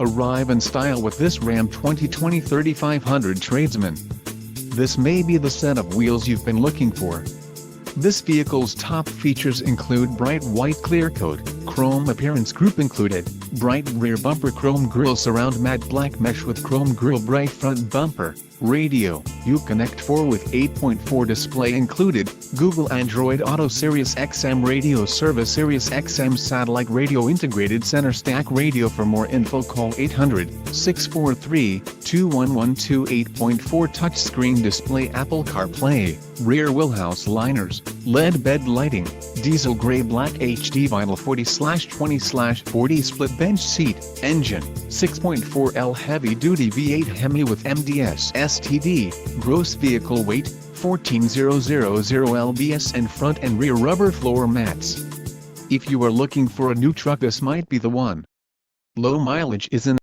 Arrive in style with this Ram 2020 3500 Tradesman. This may be the set of wheels you've been looking for. This vehicle's top features include bright white clear coat, chrome appearance group included, bright rear bumper, chrome grille, surround matte black mesh with chrome grille, bright front bumper, radio, Uconnect 4 with 8.4 display included, Google Android Auto, Sirius XM radio service, Sirius XM satellite radio, integrated center stack radio. For more info call 800-643-2112. 8.4 touchscreen display, Apple CarPlay, rear wheelhouse liners, LED bed lighting, diesel gray black HD vinyl, 40/20/40 split bench seat, engine, 6.4L heavy duty V8 Hemi with MDS STD, gross vehicle weight, 14,000 lbs and front and rear rubber floor mats. If you are looking for a new truck, this might be the one. Low mileage is in